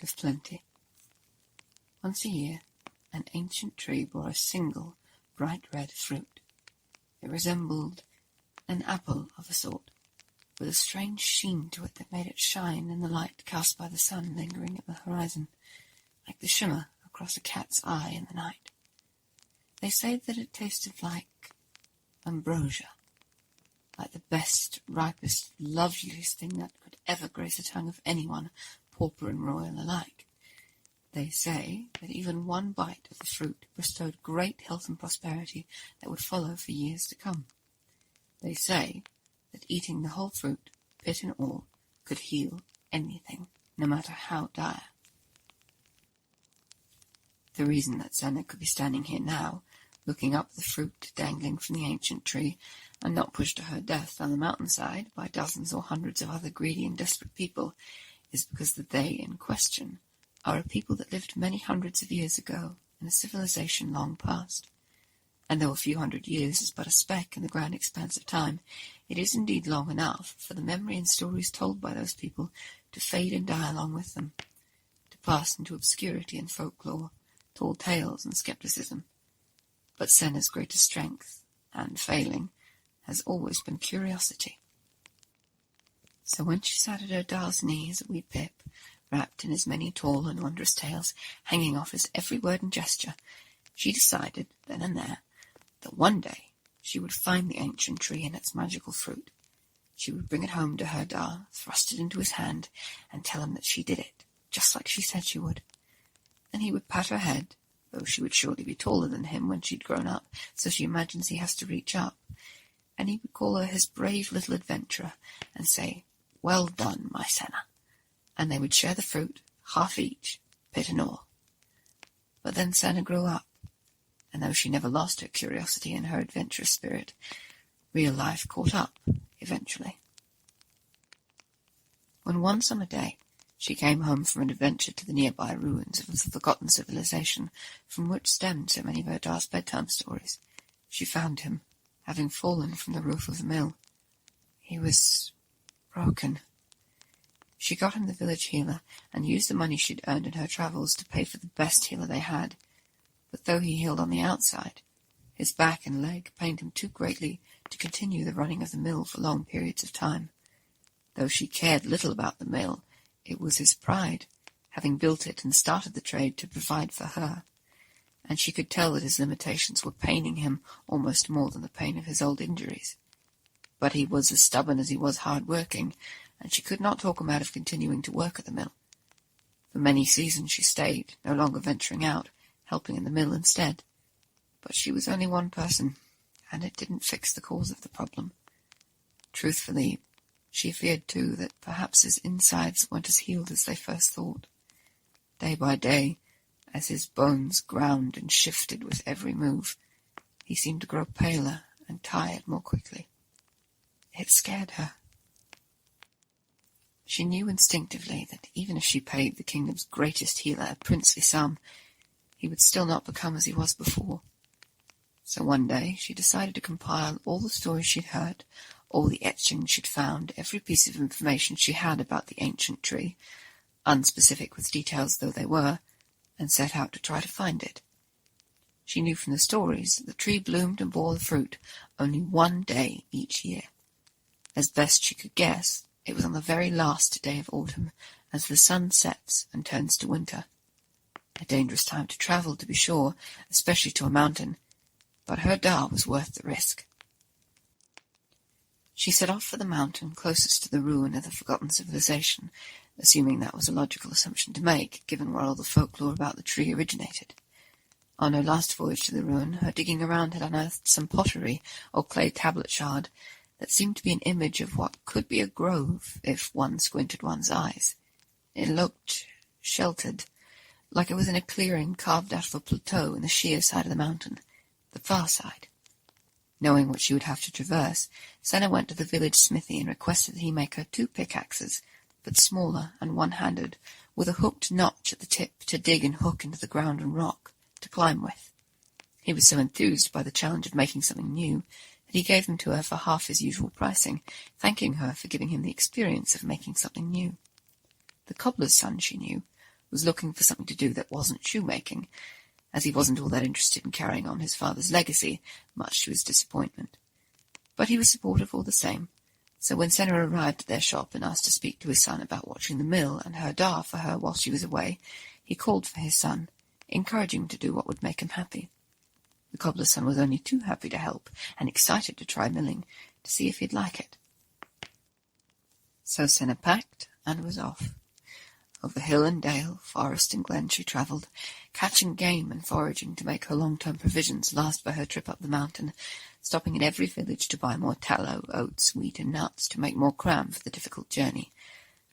fruit of plenty. Once a year, an ancient tree bore a single bright red fruit. It resembled an apple of a sort, with a strange sheen to it that made it shine in the light cast by the sun lingering at the horizon, like the shimmer across a cat's eye in the night. They said that it tasted like ambrosia, like the best, ripest, loveliest thing that could ever grace the tongue of anyone, pauper and royal alike. They say that even one bite of the fruit bestowed great health and prosperity that would follow for years to come. They say that eating the whole fruit, pit and all, could heal anything, no matter how dire. The reason that Senna could be standing here now, looking up at the fruit dangling from the ancient tree, and not pushed to her death down the mountainside by dozens or hundreds of other greedy and desperate people, is because the they in question are a people that lived many hundreds of years ago in a civilization long past. And though a few hundred years is but a speck in the grand expanse of time, it is indeed long enough for the memory and stories told by those people to fade and die along with them, to pass into obscurity and folklore, tall tales and skepticism. But Senna's greatest strength, and failing, has always been curiosity. So when she sat at her Da's knees at wee Pip, wrapped in his many tall and wondrous tales, hanging off his every word and gesture, she decided, then and there, that one day she would find the ancient tree and its magical fruit. She would bring it home to her Da, thrust it into his hand, and tell him that she did it, just like she said she would. And he would pat her head, though she would surely be taller than him when she'd grown up, so she imagines he has to reach up. And he would call her his brave little adventurer, and say, "Well done, my Senna." And they would share the fruit, half each, pit and all. But then Senna grew up, and though she never lost her curiosity and her adventurous spirit, real life caught up, eventually. When one summer day she came home from an adventure to the nearby ruins of the forgotten civilization from which stemmed so many of her Da's bedtime stories, she found him, having fallen from the roof of the mill. He was broken. She got him the village healer, and used the money she'd earned in her travels to pay for the best healer they had. But though he healed on the outside, his back and leg pained him too greatly to continue the running of the mill for long periods of time. Though she cared little about the mill, it was his pride, having built it and started the trade to provide for her, and she could tell that his limitations were paining him almost more than the pain of his old injuries. But he was as stubborn as he was hard-working, and she could not talk him out of continuing to work at the mill. For many seasons she stayed, no longer venturing out, helping in the mill instead. But she was only one person, and it didn't fix the cause of the problem. Truthfully, she feared too that perhaps his insides weren't as healed as they first thought. Day by day, as his bones ground and shifted with every move, he seemed to grow paler and tired more quickly. It scared her. She knew instinctively that even if she paid the kingdom's greatest healer a princely sum, he would still not become as he was before. So one day she decided to compile all the stories she'd heard, all the etchings she'd found, every piece of information she had about the ancient tree, unspecific with details though they were, and set out to try to find it. She knew from the stories that the tree bloomed and bore the fruit only one day each year. As best she could guess, it was on the very last day of autumn, as the sun sets and turns to winter. A dangerous time to travel, to be sure, especially to a mountain, but her Da was worth the risk. She set off for the mountain closest to the ruin of the forgotten civilization, assuming that was a logical assumption to make, given where all the folklore about the tree originated. On her last voyage to the ruin, her digging around had unearthed some pottery or clay tablet shard that seemed to be an image of what could be a grove if one squinted one's eyes. It looked sheltered, like it was in a clearing carved out of a plateau in the sheer side of the mountain, the far side. Knowing what she would have to traverse, Senna went to the village smithy and requested that he make her 2 pickaxes, but smaller and one-handed, with a hooked notch at the tip to dig and hook into the ground and rock, to climb with. He was so enthused by the challenge of making something new that he gave them to her for half his usual pricing, thanking her for giving him the experience of making something new. The cobbler's son, she knew, was looking for something to do that wasn't shoemaking, as he wasn't all that interested in carrying on his father's legacy, much to his disappointment. But he was supportive all the same, so when Senna arrived at their shop and asked to speak to his son about watching the mill and her da for her while she was away, he called for his son, encouraging him to do what would make him happy. The cobbler's son was only too happy to help, and excited to try milling, to see if he'd like it. So Senna packed and was off. Over hill and dale, forest and glen she travelled, catching game and foraging to make her long-term provisions last for her trip up the mountain, stopping at every village to buy more tallow, oats, wheat, and nuts to make more cram for the difficult journey,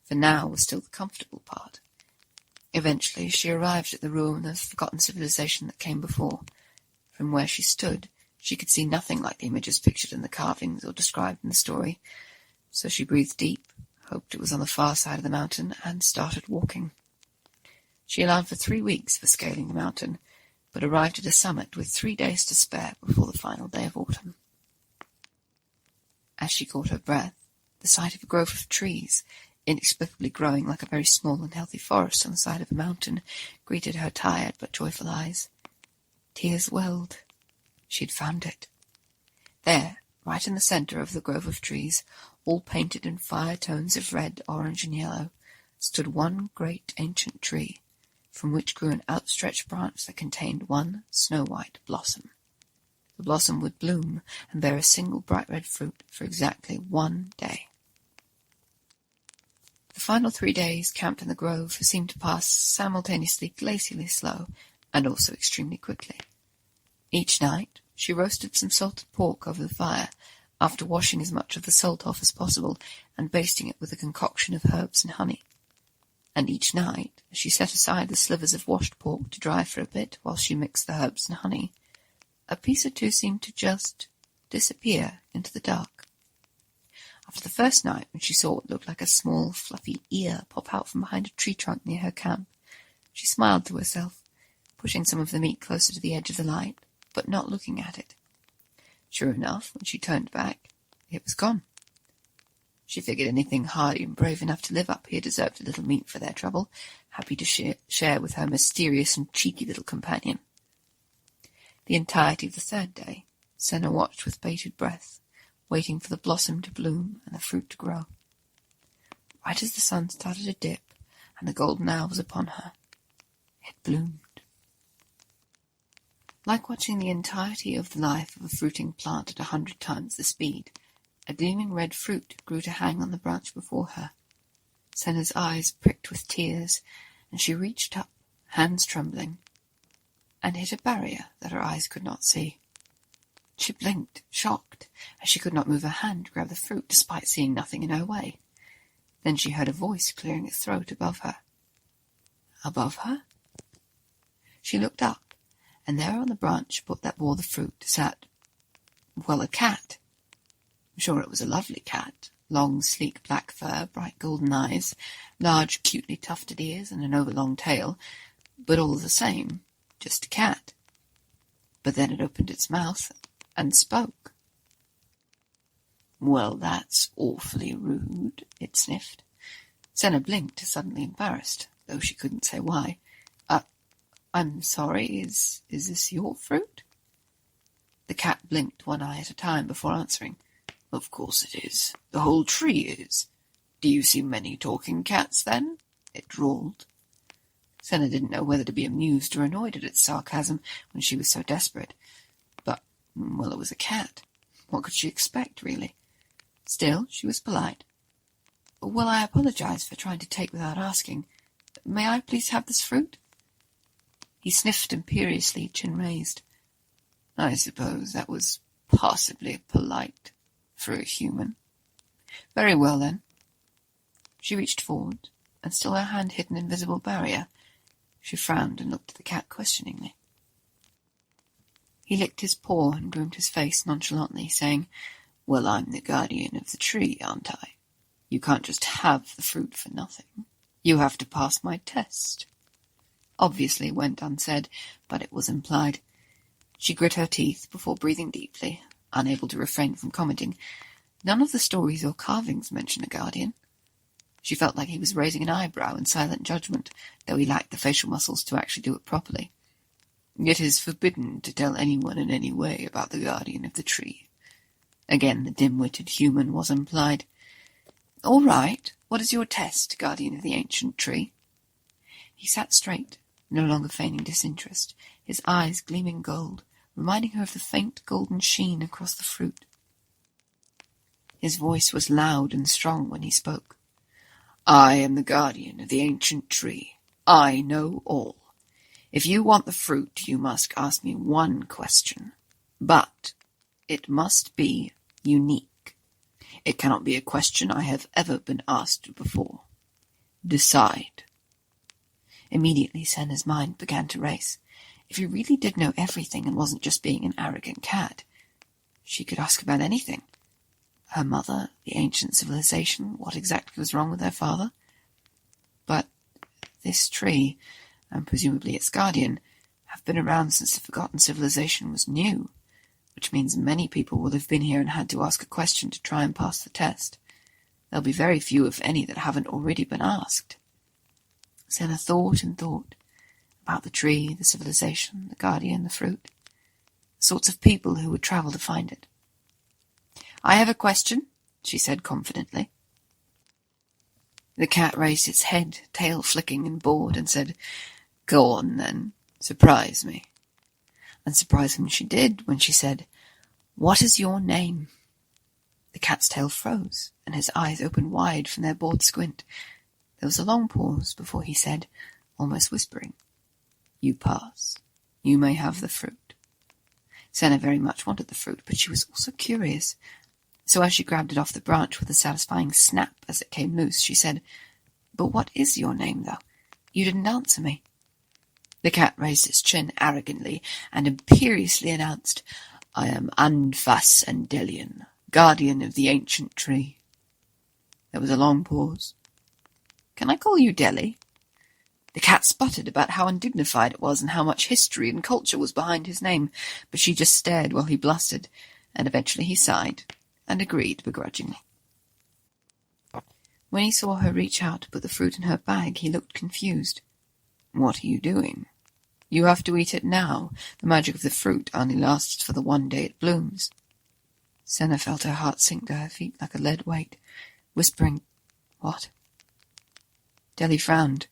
for now was still the comfortable part. Eventually she arrived at the ruin of the forgotten civilization that came before. From where she stood, she could see nothing like the images pictured in the carvings or described in the story, so she breathed deep, hoped it was on the far side of the mountain, and started walking. She allowed for 3 weeks for scaling the mountain, but arrived at a summit with 3 days to spare before the final day of autumn. As she caught her breath, the sight of a grove of trees, inexplicably growing like a very small and healthy forest on the side of a mountain, greeted her tired but joyful eyes. Tears welled. She had found it. There, right in the centre of the grove of trees, all painted in fire tones of red, orange, and yellow, stood one great ancient tree, from which grew an outstretched branch that contained one snow-white blossom. The blossom would bloom and bear a single bright red fruit for exactly 1 day. The final 3 days camped in the grove seemed to pass simultaneously glacially slow and also extremely quickly. Each night she roasted some salted pork over the fire, after washing as much of the salt off as possible and basting it with a concoction of herbs and honey. And each night, as she set aside the slivers of washed pork to dry for a bit while she mixed the herbs and honey, a piece or two seemed to just disappear into the dark. After the first night, when she saw what looked like a small, fluffy ear pop out from behind a tree trunk near her camp, she smiled to herself, pushing some of the meat closer to the edge of the light, but not looking at it. Sure enough, when she turned back, it was gone. She figured anything hardy and brave enough to live up here deserved a little meat for their trouble, happy to share with her mysterious and cheeky little companion. The entirety of the 3rd day, Senna watched with bated breath, waiting for the blossom to bloom and the fruit to grow. Right as the sun started to dip and the golden hour was upon her, it bloomed. Like watching the entirety of the life of a fruiting plant at 100 times the speed, a gleaming red fruit grew to hang on the branch before her. Senna's eyes pricked with tears, and she reached up, hands trembling, and hit a barrier that her eyes could not see. She blinked, shocked, as she could not move her hand to grab the fruit despite seeing nothing in her way. Then she heard a voice clearing its throat above her. Above her? She looked up, and there on the branch that bore the fruit sat, well, a cat. I'm sure it was a lovely cat, long, sleek black fur, bright golden eyes, large, cutely tufted ears, and an overlong tail, but all the same, just a cat. But then it opened its mouth and spoke. "Well, that's awfully rude," it sniffed. Senna blinked, suddenly embarrassed, though she couldn't say why. I'm sorry, is this your fruit?" The cat blinked one eye at a time before answering. "Of course it is. The whole tree is. Do you see many talking cats, then?" it drawled. Senna didn't know whether to be amused or annoyed at its sarcasm when she was so desperate. But, well, it was a cat. What could she expect, really? Still, she was polite. "Well, I apologize for trying to take without asking. May I please have this fruit?" He sniffed imperiously, chin raised. "I suppose that was possibly polite for a human. Very well, then." She reached forward, and still her hand hit an invisible barrier. She frowned and looked at the cat questioningly. He licked his paw and groomed his face nonchalantly, saying, "Well, I'm the guardian of the tree, aren't I? You can't just have the fruit for nothing. You have to pass my test." Obviously went unsaid, but it was implied. She grit her teeth before breathing deeply, unable to refrain from commenting, "None of the stories or carvings mention a guardian." She felt like he was raising an eyebrow in silent judgment, though he lacked the facial muscles to actually do it properly. "It is forbidden to tell anyone in any way about the guardian of the tree." Again the dim-witted human was implied. "All right. What is your test, guardian of the ancient tree?" He sat straight, no longer feigning disinterest, his eyes gleaming gold, reminding her of the faint golden sheen across the fruit. His voice was loud and strong when he spoke. "I am the guardian of the ancient tree. I know all. If you want the fruit, you must ask me one question. But it must be unique. It cannot be a question I have ever been asked before. Decide." Immediately Senna's mind began to race. If he really did know everything and wasn't just being an arrogant cat, she could ask about anything. Her mother, the ancient civilization, what exactly was wrong with her father. But this tree, and presumably its guardian, have been around since the forgotten civilization was new, which means many people will have been here and had to ask a question to try and pass the test. There'll be very few, if any, that haven't already been asked. Senna thought and thought about the tree, the civilization, the guardian, the fruit, the sorts of people who would travel to find it. "I have a question," she said confidently. The cat raised its head, tail flicking and bored, and said, "Go on, then. Surprise me." And surprise him she did when she said, "What is your name?" The cat's tail froze, and his eyes opened wide from their bored squint. There was a long pause before he said, almost whispering, "You pass. You may have the fruit." Senna very much wanted the fruit, but she was also curious. So as she grabbed it off the branch with a satisfying snap as it came loose, she said, "But what is your name, though? You didn't answer me." The cat raised its chin arrogantly and imperiously announced, "I am Anfas Endelian, guardian of the ancient tree." There was a long pause. "Can I call you Deli?" The cat sputtered about how undignified it was and how much history and culture was behind his name, but she just stared while he blustered, and eventually he sighed and agreed begrudgingly. When he saw her reach out to put the fruit in her bag, he looked confused. "What are you doing?" "You have to eat it now. The magic of the fruit only lasts for the one day it blooms." Senna felt her heart sink to her feet like a lead weight, whispering, "What?" Deli frowned.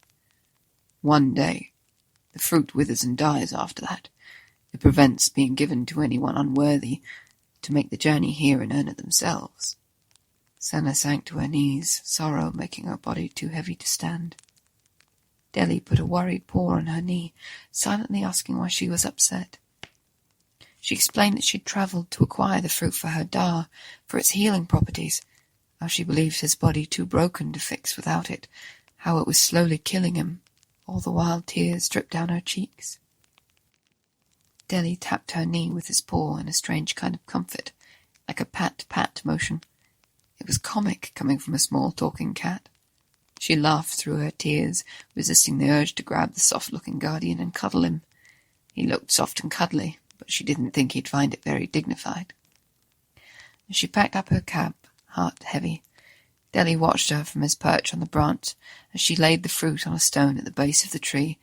"One day. The fruit withers and dies after that. It prevents being given to anyone unworthy to make the journey here and earn it themselves." Senna sank to her knees, sorrow making her body too heavy to stand. Deli put a worried paw on her knee, silently asking why she was upset. She explained that she'd travelled to acquire the fruit for her Da, for its healing properties, how she believed his body too broken to fix without it, how it was slowly killing him, all the while tears dripped down her cheeks. Deli tapped her knee with his paw in a strange kind of comfort, like a pat-pat motion. It was comic coming from a small talking cat. She laughed through her tears, resisting the urge to grab the soft-looking guardian and cuddle him. He looked soft and cuddly, but she didn't think he'd find it very dignified. As she packed up her cap, heart heavy, Deli watched her from his perch on the branch as she laid the fruit on a stone at the base of the tree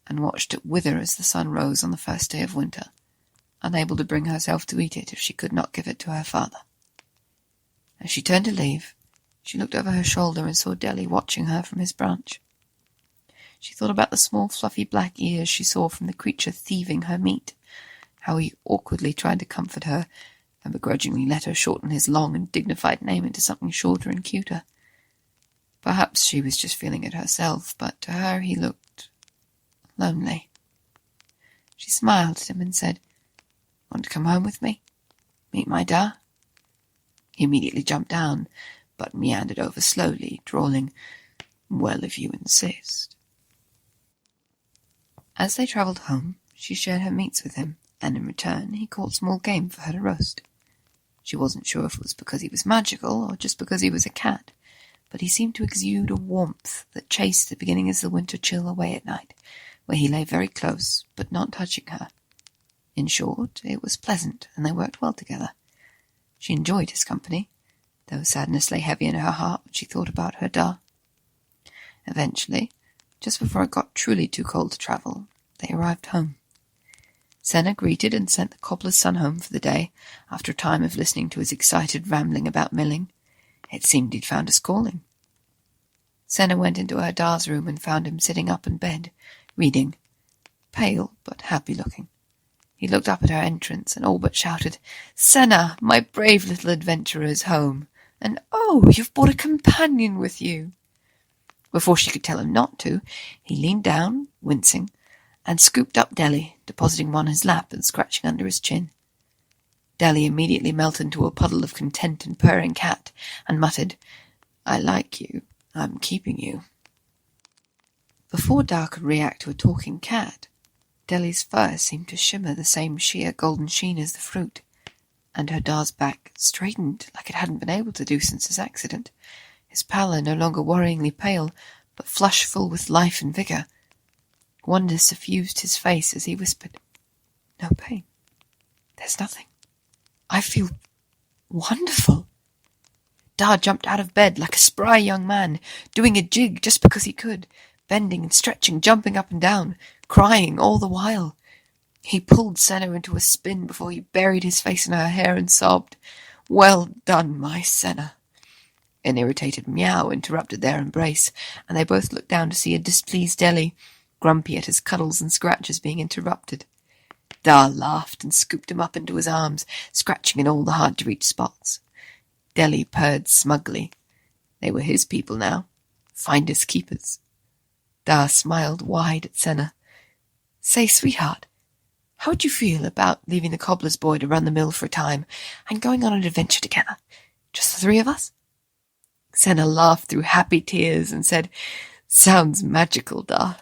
and watched it wither as the sun rose on the first day of winter, unable to bring herself to eat it if she could not give it to her father. As she turned to leave, she looked over her shoulder and saw Deli watching her from his branch. She thought about the small fluffy black ears she saw from the creature thieving her meat, how he awkwardly tried to comfort her and begrudgingly let her shorten his long and dignified name into something shorter and cuter. Perhaps she was just feeling it herself, but to her he looked lonely. She smiled at him and said, "Want to come home with me? Meet my Da?" He immediately jumped down, but meandered over slowly, drawling, "Well, if you insist." As they travelled home, she shared her meats with him, and in return he caught small game for her to roast. She wasn't sure if it was because he was magical or just because he was a cat, but he seemed to exude a warmth that chased the beginning of the winter chill away at night, where he lay very close, but not touching her. In short, it was pleasant, and they worked well together. She enjoyed his company, though sadness lay heavy in her heart when she thought about her Da. Eventually, just before it got truly too cold to travel, they arrived home. Senna greeted and sent the cobbler's son home for the day, after a time of listening to his excited rambling about milling. It seemed he'd found his calling. Senna went into her Da's room and found him sitting up in bed, reading, pale but happy-looking. He looked up at her entrance and all but shouted, "Senna, my brave little adventurer is home, and oh, you've brought a companion with you." Before she could tell him not to, he leaned down, wincing, and scooped up Deli, depositing one on his lap and scratching under his chin. Deli immediately melted into a puddle of content and purring cat, and muttered, "I like you. I'm keeping you." Before Da could react to a talking cat, Deli's fur seemed to shimmer the same sheer golden sheen as the fruit, and her Da's back straightened like it hadn't been able to do since his accident, his pallor no longer worryingly pale, but flush-full with life and vigour. Wonder suffused his face as he whispered, "No pain. There's nothing. I feel wonderful." Da jumped out of bed like a spry young man, doing a jig just because he could, bending and stretching, jumping up and down, crying all the while. He pulled Senna into a spin before he buried his face in her hair and sobbed, "Well done, my Senna." An irritated meow interrupted their embrace, and they both looked down to see a displeased Deli, grumpy at his cuddles and scratches being interrupted. Da laughed and scooped him up into his arms, scratching in all the hard-to-reach spots. Deli purred smugly. They were his people now, finders keepers. Da smiled wide at Senna. "Say, sweetheart, how would you feel about leaving the cobbler's boy to run the mill for a time and going on an adventure together? Just the three of us?" Senna laughed through happy tears and said, "Sounds magical, Da."